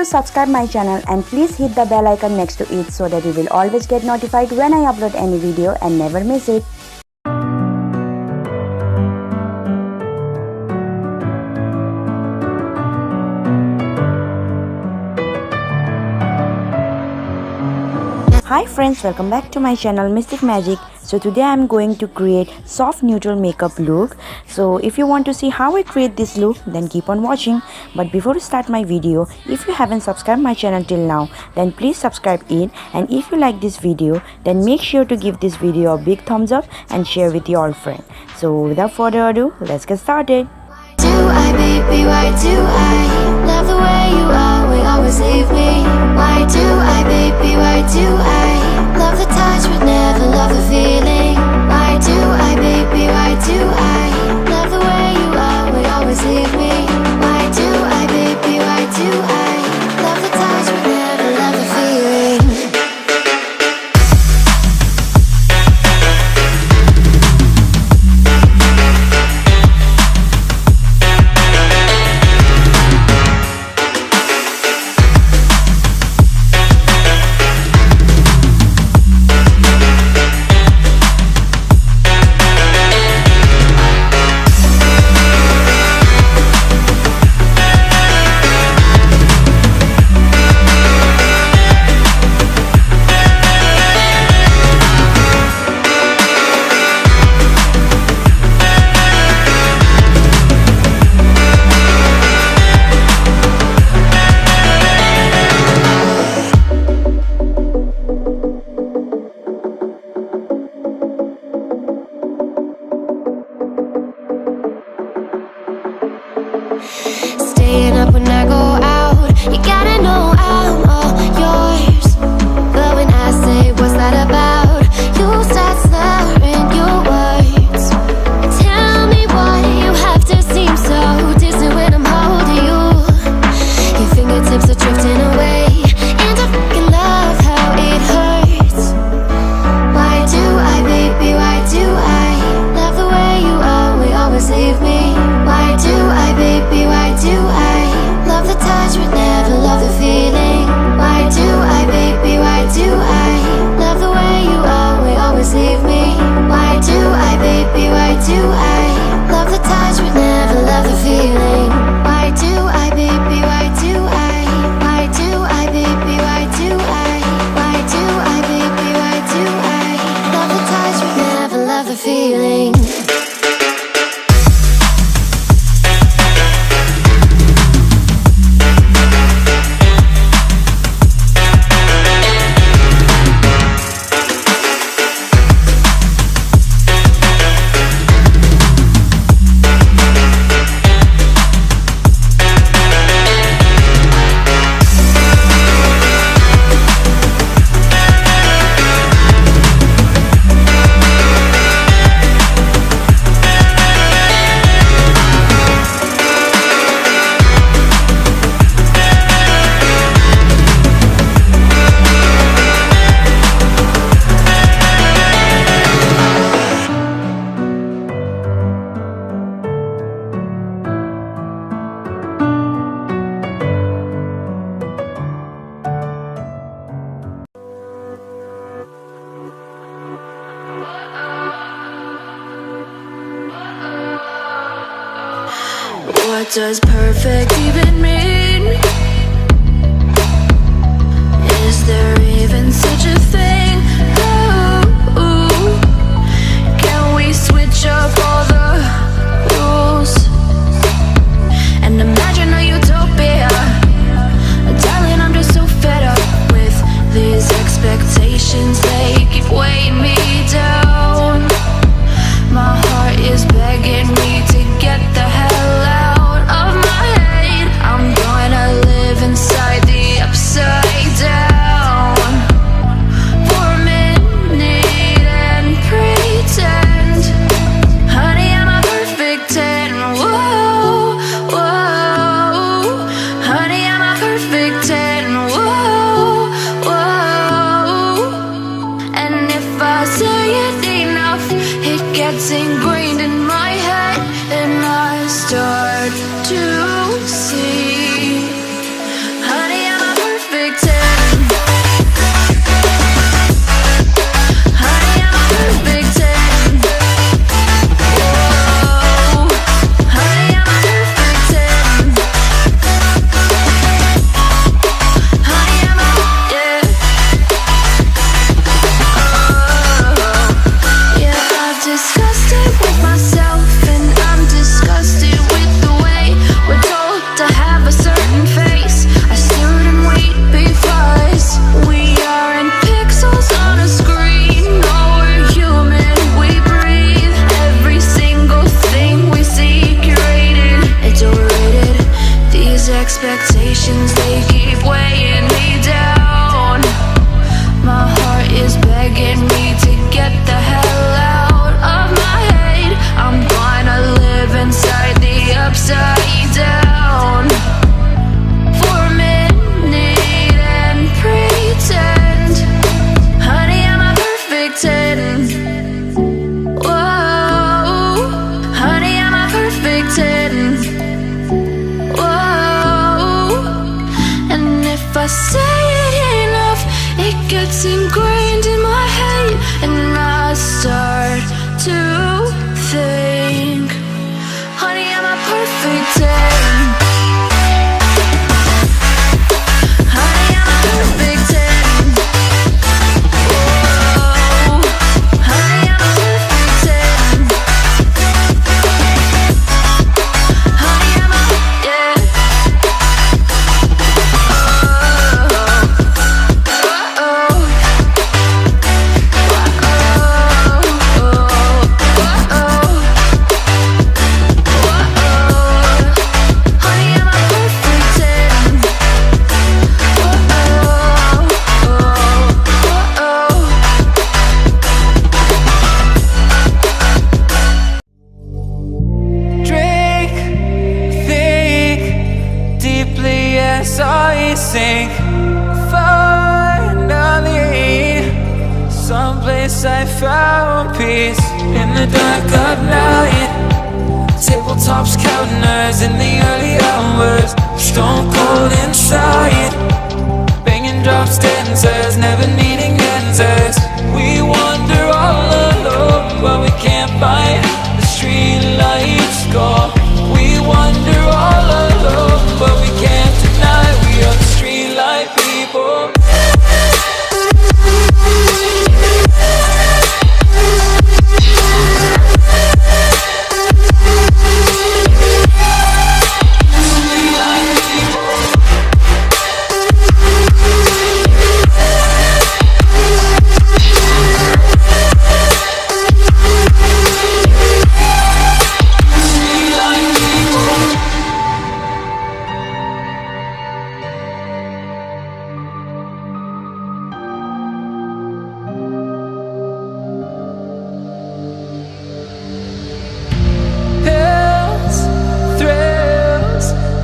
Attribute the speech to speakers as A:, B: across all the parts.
A: to subscribe my channel and please hit the bell icon next to it so that you will always get notified when I upload any video and never miss it. Hi friends, welcome back to my channel Mystic Magic. So today I am going to create soft neutral makeup look. So if you want to see how I create this look, then keep on watching. But before I start my video, if you haven't subscribed my channel till now, then please subscribe it. And if you like this video, then make sure to give this video a big thumbs up and share with your friends. So without further ado, let's get started.
B: Do I, baby, why do I love the way you are, will always leave me? Why do I, baby, why do I love the touch but never love the feeling? Why do I, baby, why do I love the way you are, will always leave me? Why do I, baby, why do I love the touch but never love the feeling? Staying up when I go out, you gotta know I'm all yours. But when I say what's that about, you start slurring your words. Tell me why you have to seem so distant when I'm holding you. Your fingertips are drifting away, and I fucking love how it hurts. Why do I, baby, why do I love the way you are, will always leave me? Why do I, baby, why do I love the touch but never love the feeling? Why do I, baby, why do I love the way you are, will always leave me? Why do I, baby, why do I love the touch but never love the feeling? Why do I, baby, why do I? Why do I, baby, why do I? Why do I, baby, why do I love the touch but never love the feeling? What does perfect even mean? Is there even such a thing? Ooh, can we switch up all the rules and imagine a utopia? Darling, I'm just so fed up with these expectations. They keep weighing me down. My heart is begging me to get the hell out of my head. I'm gone. gets ingrained in my head, and I start to think, honey, I'm a perfect 10. Honey, I'm a perfect 10. Whoa, honey, I'm a perfect 10. Honey, I'm a, yeah.
C: I sink finally, someplace I found peace in the dark of night. Tabletops counting hours in the early hours, stone cold inside, banging drops, dancers, never needing answers. We wander all alone, but we can't find the street lights go. We wander all alone, but we can't deny we are the street light people.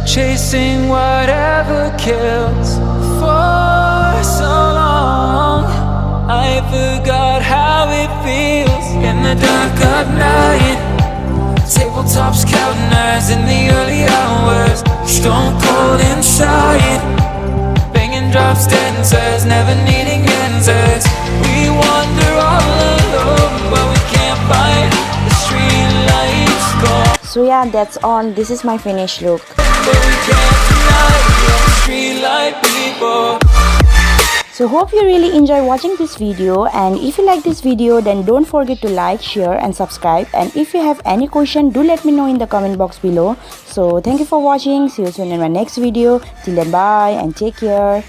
C: Chasing whatever kills. For so long I forgot how it feels in the dark of night. Tabletops counting hours in the early hours, stone cold inside, banging drops, dancers, never needing answers. We wander all alone, but we can't find the street lights go.
A: So yeah, that's all. This is my finished look. So hope you really enjoy watching this video, and if you like this video then don't forget to like, share and subscribe, and if you have any question do let me know in the comment box below. So thank you for watching. See you soon in my next video. Till then, bye and take care.